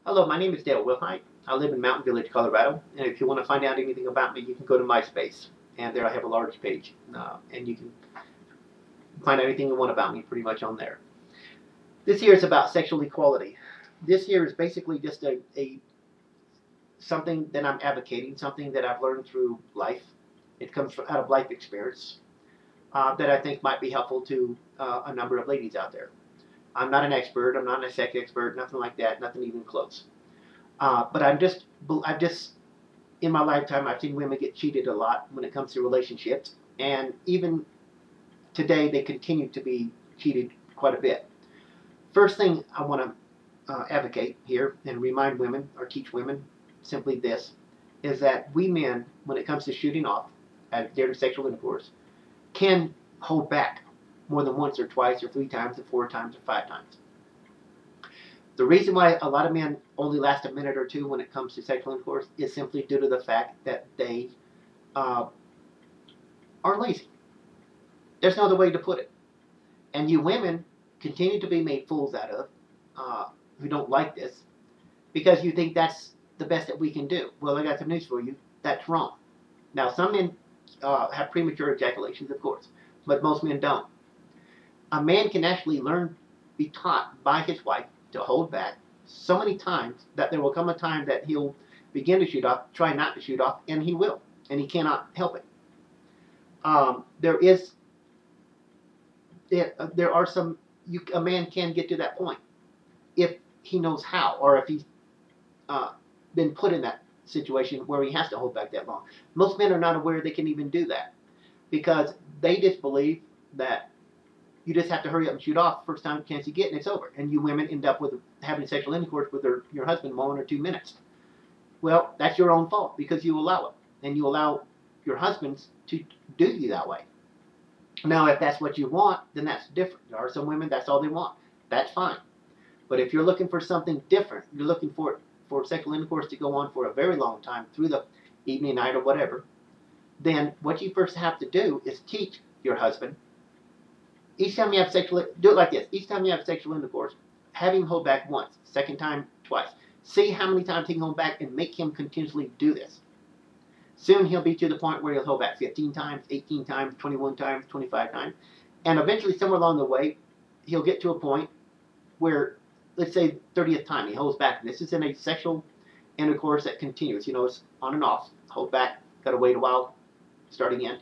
Hello, my name is Dale Wilhite. I live in Mountain Village, Colorado, and if you want to find out anything about me, you can go to MySpace, and there I have a large page, and you can find out anything you want about me pretty much on there. This here is about sexual equality. This here is basically just a something that I'm advocating, something that I've learned through life. It comes out of life experience that I think might be helpful to a number of ladies out there. I'm not an expert. I'm not a sex expert. Nothing like that. Nothing even close. But I'm just in my lifetime, I've seen women get cheated a lot when it comes to relationships, and even today they continue to be cheated quite a bit. First thing I want to advocate here and remind women or teach women simply this is that we men, when it comes to shooting off during sexual intercourse, can hold back more than once or twice or three times or four times or five times. The reason why a lot of men only last a minute or two when it comes to sexual intercourse is simply due to the fact that they uh, are lazy. There's no other way to put it. And you women continue to be made fools out of uh, who don't like this because you think that's the best that we can do. Well, I got some news for you. That's wrong. Now, some men have premature ejaculations, of course, but most men don't. A man can actually learn, be taught by his wife to hold back so many times that there will come a time that he'll begin to shoot off, try not to shoot off, and he will, and he cannot help it. There is, there are some, a man can get to that point if he knows how, or if he's uh, been put in that situation where he has to hold back that long. Most men are not aware they can even do that because they just believe that you just have to hurry up and shoot off the first time chance you get, and it's over. And you women end up with having sexual intercourse with your husband in 1 or 2 minutes. Well, that's your own fault because you allow it, and you allow your husbands to do you that way. Now, if that's what you want, then that's different. There are some women that's all they want. That's fine. But if you're looking for something different, you're looking for sexual intercourse to go on for a very long time through the evening, night, or whatever, then what you first have to do is teach your husband. Each time you have do it like this. Each time you have sexual intercourse, have him hold back once. Second time, twice. See how many times he can hold back and make him continuously do this. Soon he'll be to the point where he'll hold back 15 times, 18 times, 21 times, 25 times. And eventually, somewhere along the way, he'll get to a point where, let's say, 30th time, he holds back. And this is in a sexual intercourse that continues. You know, it's on and off. Hold back. Got to wait a while. Start again.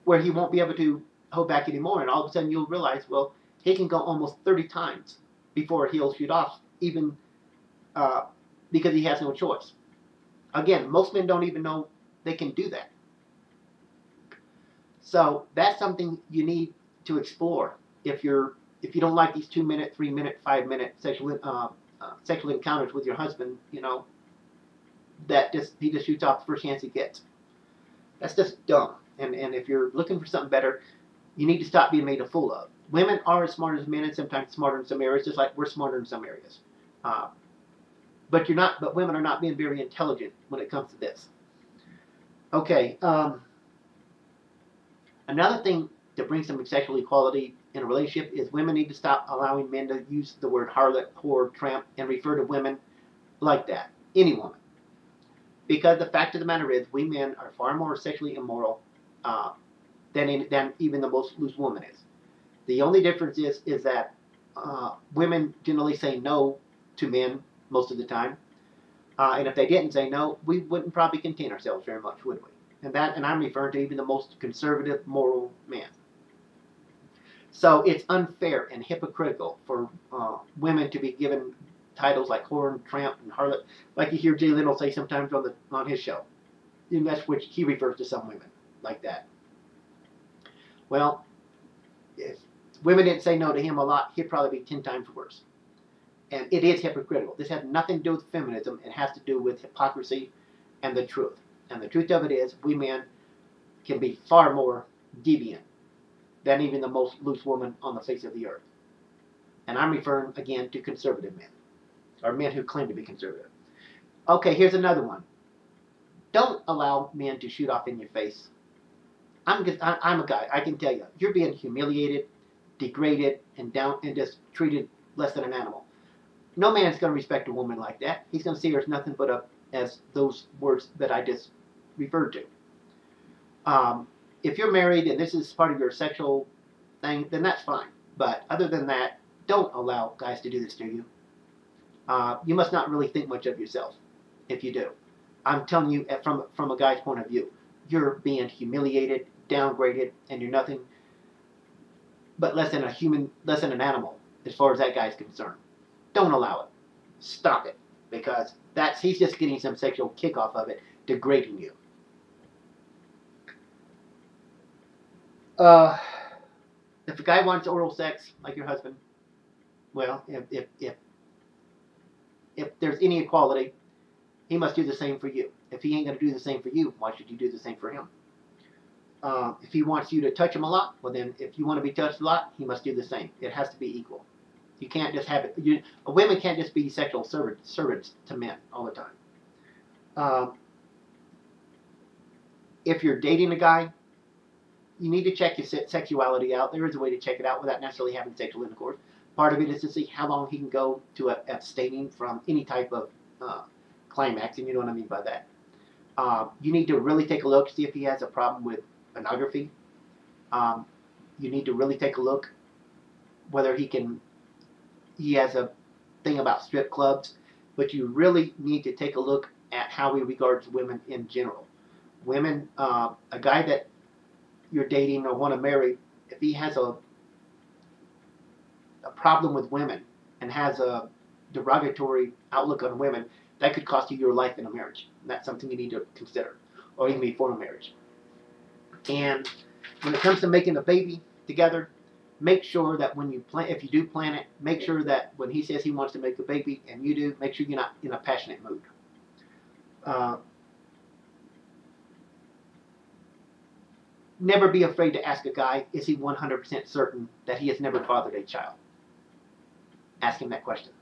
Where he won't be able to hold back anymore, and all of a sudden you'll realize, well, he can go almost 30 times before he'll shoot off, even because he has no choice. Again, most men don't even know they can do that. So that's something you need to explore if you don't like these 2-minute, 3-minute, 5-minute sexual encounters with your husband. You know that he just shoots off the first chance he gets. That's just dumb. And if you're looking for something better, you need to stop being made a fool of. Women are as smart as men, and sometimes smarter in some areas, just like we're smarter in some areas. But women are not being very intelligent when it comes to this. Okay. Another thing to bring some sexual equality in a relationship is women need to stop allowing men to use the word harlot, whore, tramp, and refer to women like that. Any woman. Because the fact of the matter is, we men are far more sexually immoral than even the most loose woman is. The only difference is that women generally say no to men most of the time, and if they didn't say no, we wouldn't probably contain ourselves very much, would we? And I'm referring to even the most conservative, moral man. So it's unfair and hypocritical for women to be given titles like whore and tramp and harlot, like you hear Jay Leno say sometimes on his show. And that's which he refers to some women like that. Well, if women didn't say no to him a lot, he'd probably be 10 times worse. And it is hypocritical. This has nothing to do with feminism. It has to do with hypocrisy and the truth. And the truth of it is, we men can be far more deviant than even the most loose woman on the face of the earth. And I'm referring, again, to conservative men, or men who claim to be conservative. Okay, here's another one. Don't allow men to shoot off in your face. I'm a guy. I can tell you, you're being humiliated, degraded, and just treated less than an animal. No man's going to respect a woman like that. He's going to see her as nothing but as those words that I just referred to. If you're married and this is part of your sexual thing, then that's fine. But other than that, don't allow guys to do this to you. You must not really think much of yourself if you do. I'm telling you from a guy's point of view. You're being humiliated, downgraded, and you're nothing but less than an animal as far as that guy's concerned. Don't allow it. Stop it. Because he's just getting some sexual kick off of it, degrading you. If a guy wants oral sex like your husband, well, if there's any equality, he must do the same for you. If he ain't going to do the same for you, why should you do the same for him? If he wants you to touch him a lot, well then, if you want to be touched a lot, he must do the same. It has to be equal. You can't just have it. Women can't just be sexual servants to men all the time. If you're dating a guy, you need to check your sexuality out. There is a way to check it out without necessarily having sexual intercourse. Part of it is to see how long he can go to abstaining from any type of climax, and you know what I mean by that. You need to really take a look to see if he has a problem with pornography. You need to really take a look whether he has a thing about strip clubs, but you really need to take a look at how he regards women in general. Women, a guy that you're dating or want to marry, if he has a problem with women and has a derogatory outlook on women, that could cost you your life in a marriage. And that's something you need to consider, or even before a marriage. And when it comes to making a baby together, make sure that when you plan, if you do plan it, make sure that when he says he wants to make a baby and you do, make sure you're not in a passionate mood. Never be afraid to ask a guy, is he 100% certain that he has never fathered a child? Ask him that question.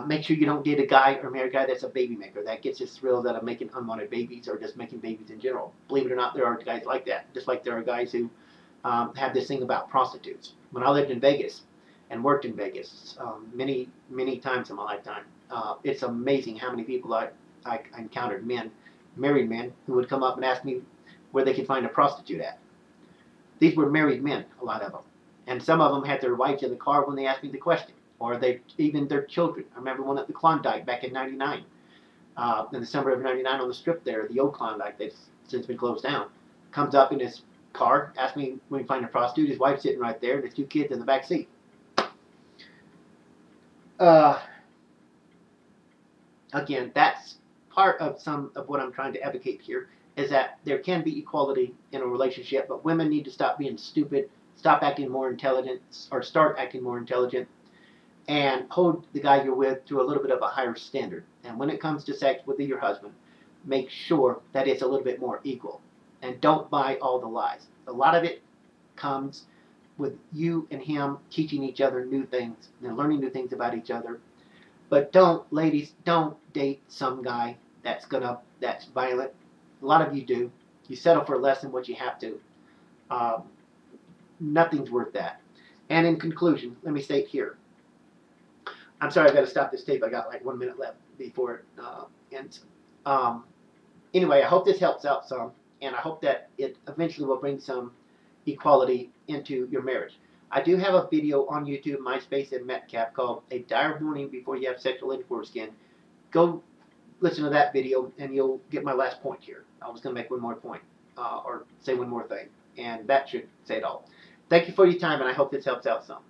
Make sure you don't date a guy or marry a guy that's a baby maker. That gets his thrills out of making unwanted babies or just making babies in general. Believe it or not, there are guys like that. Just like there are guys who have this thing about prostitutes. When I lived in Vegas and worked in Vegas many times in my lifetime, it's amazing how many people I encountered, married men, who would come up and ask me where they could find a prostitute at. These were married men, a lot of them. And some of them had their wives in the car when they asked me the question. Or even their children. I remember one at the Klondike back in '99. In the summer of '99 on the strip there, the old Klondike that's since been closed down. Comes up in his car, asks me when he find a prostitute. His wife's sitting right there and his 2 kids in the back seat. Again, that's part of some of what I'm trying to advocate here, is that there can be equality in a relationship, but women need to stop being stupid, stop acting more intelligent, or start acting more intelligent, and hold the guy you're with to a little bit of a higher standard. And when it comes to sex with your husband, make sure that it's a little bit more equal. And don't buy all the lies. A lot of it comes with you and him teaching each other new things and learning new things about each other. But ladies, don't date some guy that's violent. A lot of you do. You settle for less than what you have to. Nothing's worth that. And in conclusion, let me state here. I'm sorry, I've got to stop this tape. I got like 1 minute left before it ends. Anyway, I hope this helps out some, and I hope that it eventually will bring some equality into your marriage. I do have a video on YouTube, MySpace, and Metcalf called A Dire Warning Before You Have Sexual Intercourse Again. Go listen to that video, and you'll get my last point here. I was going to make one more point, or say one more thing, and that should say it all. Thank you for your time, and I hope this helps out some.